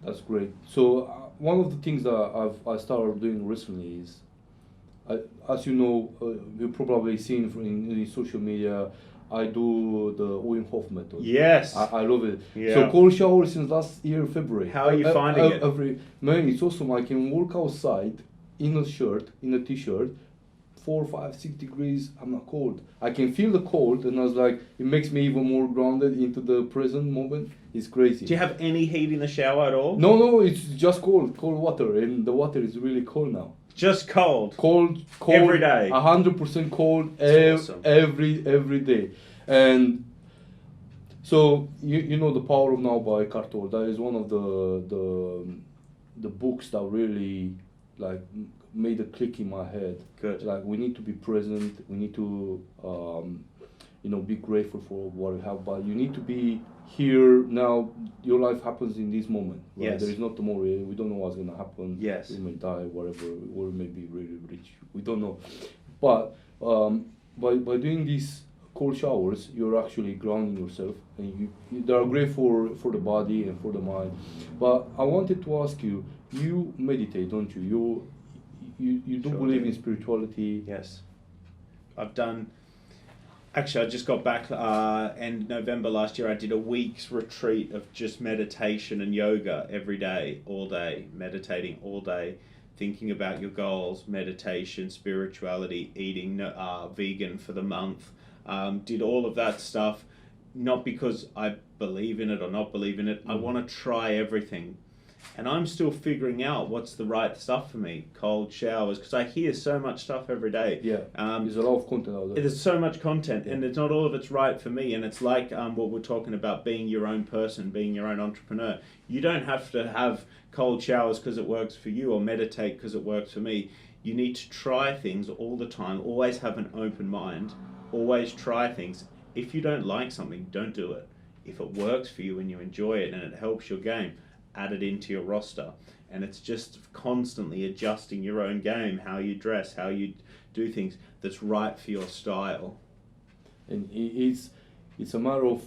That's great. So one of the things that I started doing recently is, as you know, you've probably seen in social media, I do the Wim Hof method. Yes. I love it. Yeah. So cold shower since last year February. How are you finding it? Man, it's awesome. I can walk outside in a t-shirt, 4, 5, 6 degrees. I'm not cold. I can feel the cold, and I was like, it makes me even more grounded into the present moment. It's crazy. Do you have any heat in the shower at all? No, it's just cold water, and the water is really cold now. Just cold. Cold every day. 100% cold Awesome. every day, and so you know the Power of Now by Eckhart Tolle. That is one of the books that really like made a click in my head. Good. Like we need to be present. We need to be grateful for what we have, but you need to be here now. Your life happens in this moment. Right? Yes. There is not tomorrow. We don't know what's gonna happen. Yes. We may die, whatever, or we may be really rich. We don't know. But by doing these cold showers, you're actually grounding yourself, and they are great for the body and for the mind. But I wanted to ask you. You meditate, don't you? You do Sure believe do. in spirituality. Yes. Actually, I just got back end November last year. I did a week's retreat of just meditation and yoga every day, all day, meditating all day, thinking about your goals, meditation, spirituality, eating vegan for the month. Did all of that stuff, not because I believe in it or not believe in it. I want to try everything. And I'm still figuring out what's the right stuff for me. Cold showers, because I hear so much stuff every day. Yeah, there's a lot of content out there. There's so much content, and it's not all of it's right for me. And it's like what we're talking about, being your own person, being your own entrepreneur. You don't have to have cold showers because it works for you, or meditate because it works for me. You need to try things all the time. Always have an open mind. Always try things. If you don't like something, don't do it. If it works for you and you enjoy it and it helps your game, add it into your roster. And it's just constantly adjusting your own game, how you dress, how you do things that's right for your style. And it's a matter of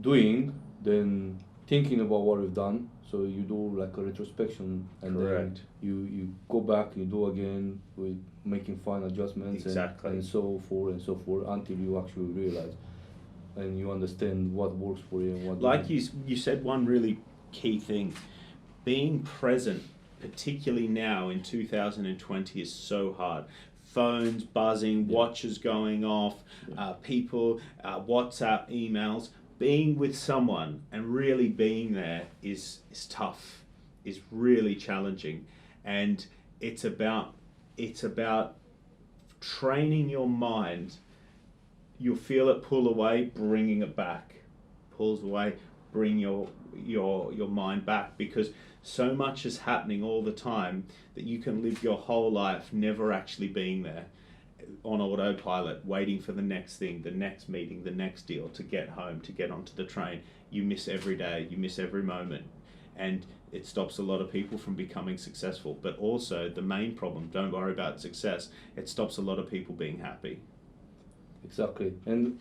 doing, then thinking about what you've done. So you do like a retrospection, and Correct. then you go back, you do again with making fine adjustments. Exactly. and so forth until you actually realize and you understand what works for you and what Like doesn't. you said one really key thing, being present, particularly now in 2020, is so hard. Phones buzzing, watches going off, people, WhatsApp, emails. Being with someone and really being there is tough, is really challenging, and it's about training your mind. You'll feel it pull away, bringing it back, pulls away, bring your mind back, because so much is happening all the time that you can live your whole life never actually being there, on autopilot, waiting for the next thing, the next meeting, the next deal, to get home, to get onto the train. You miss every day, you miss every moment, and it stops a lot of people from becoming successful. But also the main problem, don't worry about success, it stops a lot of people being happy. Exactly. And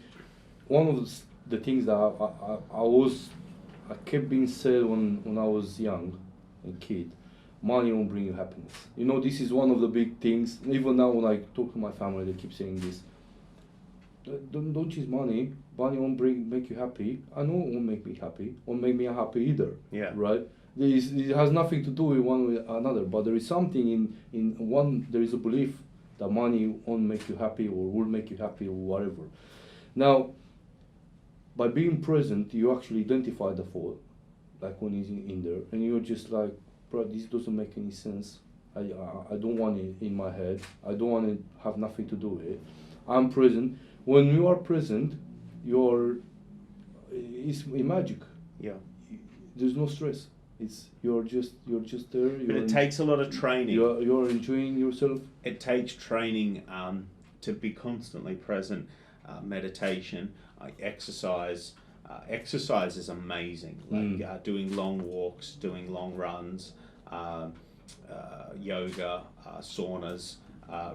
one of the things that I kept being said when I was young, a kid, money won't bring you happiness. You know, this is one of the big things. Even now when I talk to my family, they keep saying this. Don't chase money. Money won't make you happy. I know it won't make me happy. Won't make me happy either. Yeah. Right? It has nothing to do with one with another. But there is something in one. There is a belief that money won't make you happy or will make you happy or whatever. Now, by being present, you actually identify the thought, like when he's in there, and you're just like, bro, this doesn't make any sense. I don't want it in my head. I don't want to have nothing to do with it. I'm present. When you are present, it's magic. Yeah. There's no stress. You're just there. But it takes a lot of training. You're enjoying yourself. It takes training to be constantly present. Meditation, exercise. Exercise is amazing. Like doing long walks, doing long runs, yoga, saunas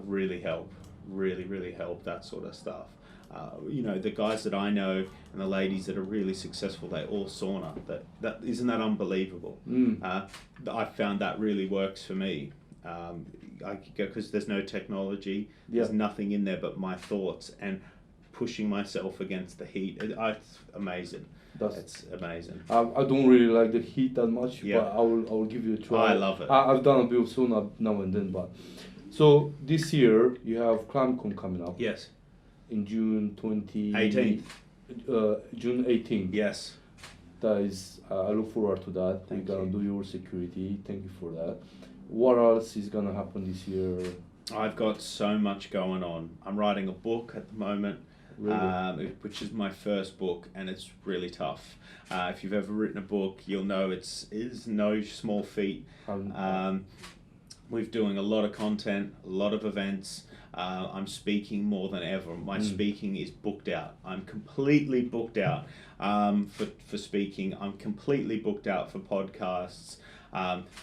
really help. Really help, that sort of stuff. the guys that I know and the ladies that are really successful, they all sauna. That isn't that unbelievable? I found that really works for me. Because there's no technology, there's nothing in there but my thoughts and pushing myself against the heat. It's amazing. It's amazing. I don't really like the heat that much, but I will give you a try. I love it. I've done a bit of sauna now and then, but so this year you have ClimbCon coming up. Yes. In June 18th. June 18th. Yes. That is, I look forward to that. Thank You're gonna you. do your security. Thank you for that. What else is gonna happen this year? I've got so much going on. I'm writing a book at the moment, which is my first book, and it's really tough. If you've ever written a book, you'll know it is no small feat. We're doing a lot of content, a lot of events. I'm speaking more than ever. My speaking is booked out. I'm completely booked out for speaking. I'm completely booked out for podcasts.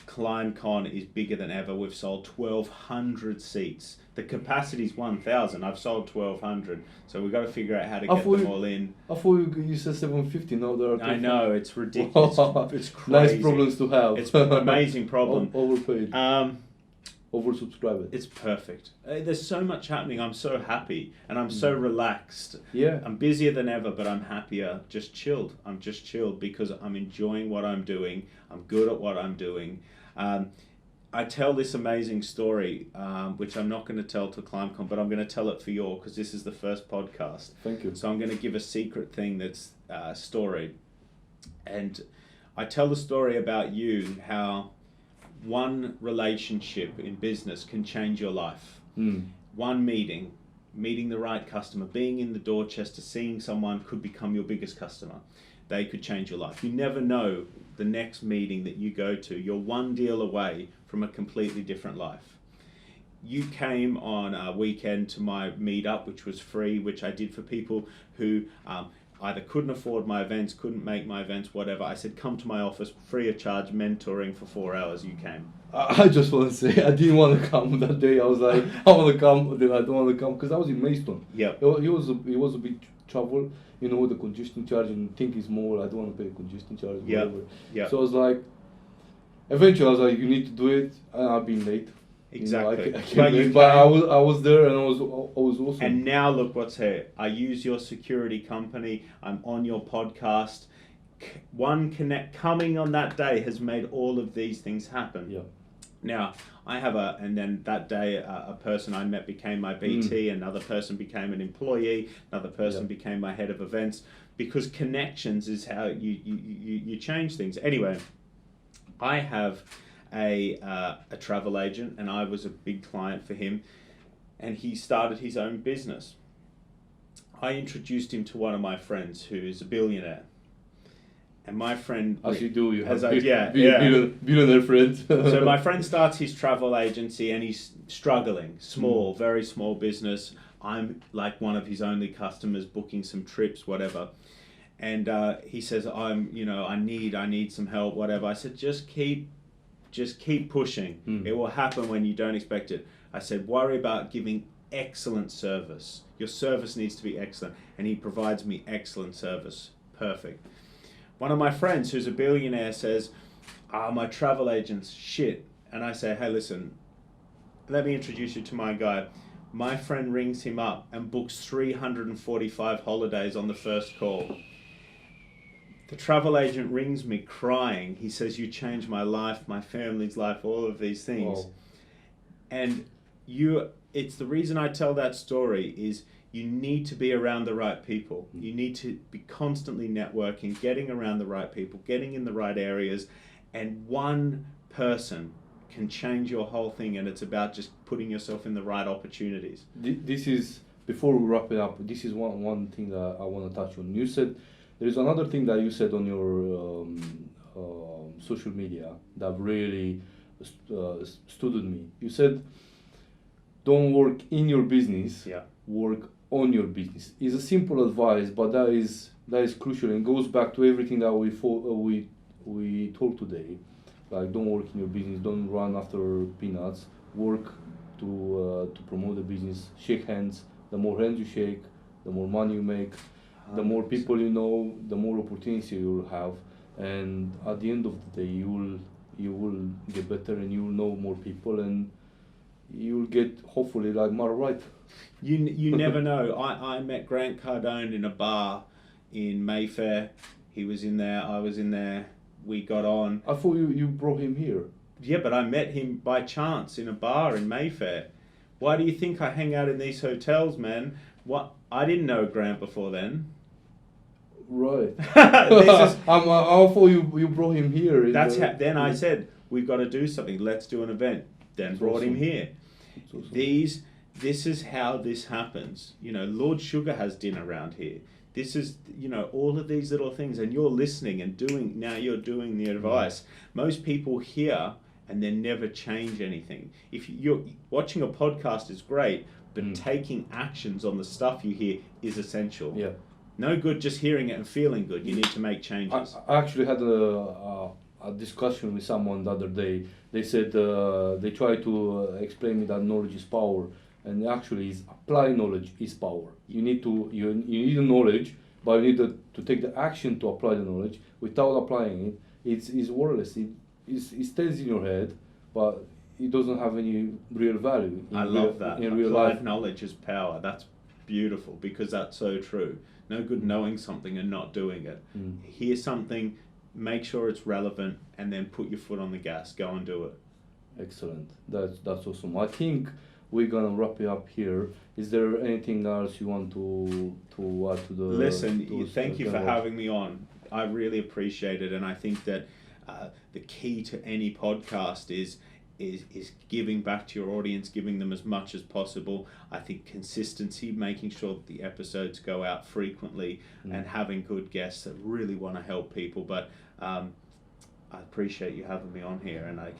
ClimbCon is bigger than ever. We've sold 1,200 seats. The capacity is 1,000. I've sold 1,200. So we've got to figure out how to get them all in. I thought you said 750. Now there are. I know, it's ridiculous. It's crazy. Nice problems to have. It's an amazing problem. Overpaid. Oversubscribed. It's perfect. There's so much happening. I'm so happy and I'm so relaxed. Yeah. I'm busier than ever, but I'm happier. Just chilled. I'm just chilled because I'm enjoying what I'm doing. I'm good at what I'm doing. I tell this amazing story, which I'm not going to tell to ClimbCon, but I'm going to tell it for you because this is the first podcast. Thank you. So I'm going to give a secret thing that's story. And I tell the story about you, how one relationship in business can change your life. One meeting the right customer, being in the Dorchester, seeing someone could become your biggest customer. They could change your life. You never know the next meeting that you go to. You're one deal away from a completely different life. You came on a weekend to my meetup, which was free, which I did for people who either couldn't afford my events, couldn't make my events, whatever. I said, come to my office, free of charge, mentoring for 4 hours. You came. I just want to say, I didn't want to come that day. I was like, I want to come, then I don't want to come, because I was in Maidstone. Yeah. It was a big trouble, the congestion charge, and think is more, I don't want to pay congestion charge, whatever. Yeah. So I was like, eventually I was like, you need to do it, and I've been late. Exactly. But I was there, and I was awesome. And now look what's here. I use your security company. I'm on your podcast. Coming on that day has made all of these things happen. Yeah. Now and then that day a person I met became my BT, another person became an employee, another person became my head of events, because connections is how you change things. Anyway, I have a travel agent, and I was a big client for him, and he started his own business. I introduced him to one of my friends who is a billionaire, and my friend, as you do, you have billionaire friends. So my friend starts his travel agency, and he's struggling, small, very small business. I'm like one of his only customers, booking some trips, whatever. And he says, I need some help, whatever. I said, just keep pushing. It will happen when you don't expect it. I said, worry about giving excellent service. Your service needs to be excellent. And he provides me excellent service. Perfect. One of my friends who's a billionaire says, my travel agent's shit. And I say, hey, listen, let me introduce you to my guy. My friend rings him up and books 345 holidays on the first call. The travel agent rings me crying. He says, you changed my life, my family's life, all of these things. Oh. And it's the reason I tell that story is you need to be around the right people. You need to be constantly networking, getting around the right people, getting in the right areas. And one person can change your whole thing, and it's about just putting yourself in the right opportunities. This is, before we wrap it up, this is one thing that I want to touch on. You said, there is another thing that you said on your social media that really stood with me. You said, don't work in your business, work on your business. It's a simple advice, but that is crucial, and goes back to everything that we talked today. Like, don't work in your business, don't run after peanuts, work to promote the business, shake hands. The more hands you shake, the more money you make, the more people you know, the more opportunity you will have, and at the end of the day, you will get better, and you will know more people, and you will get hopefully like Mark Wright. You never know. I met Grant Cardone in a bar in Mayfair. He was in there. I was in there. We got on. I thought you brought him here. Yeah, but I met him by chance in a bar in Mayfair. Why do you think I hang out in these hotels, man? What? I didn't know Grant before then. Right. This is, I thought you brought him here. then I said, we've got to do something. Let's do an event. Then That's brought him awesome. here. Awesome. This is how this happens. You know, Lord Sugar has dinner around here. This is, you know, all of these little things, and you're listening and doing, now you're doing the advice. Most people hear and then never change anything. If you're watching a podcast is great, but taking actions on the stuff you hear is essential. Yeah. No good just hearing it and feeling good. You need to make changes. I actually had a discussion with someone the other day. They said they tried to explain me that knowledge is power, and actually is apply knowledge is power. You need the knowledge, but you need to take the action to apply the knowledge. Without applying it, it's worthless. It stays in your head, but it doesn't have any real value. I love that. In real Applied life. knowledge is power. That's beautiful, because that's so true. No good knowing something and not doing it. Hear something, make sure it's relevant, and then put your foot on the gas. Go and do it. Excellent. That's awesome. I think we're gonna wrap it up here. Is there anything else you want to add to the? Listen, thank you for having me on. I really appreciate it, and I think that the key to any podcast is giving back to your audience, giving them as much as possible. I think consistency, making sure that the episodes go out frequently, and having good guests that really want to help people. But I appreciate you having me on here, and I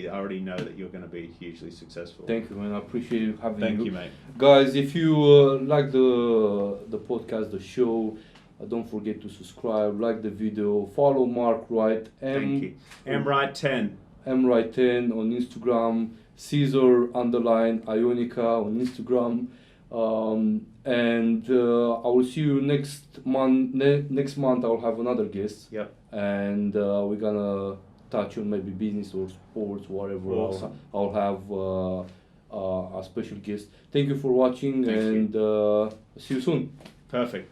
already know that you're going to be hugely successful. Thank you, man. I appreciate you having Thank you, mate. Guys, if you like the podcast, the show, don't forget to subscribe, like the video, follow Mark Wright. Thank you. MWright10. MWright10 on Instagram, Cezar _Ionica on Instagram. And I will see you next month. Next month I will have another guest. Yep. And we're gonna touch on maybe business or sports, whatever. Awesome. I'll have a special guest. Thank you for watching, Thank and see you soon. Perfect.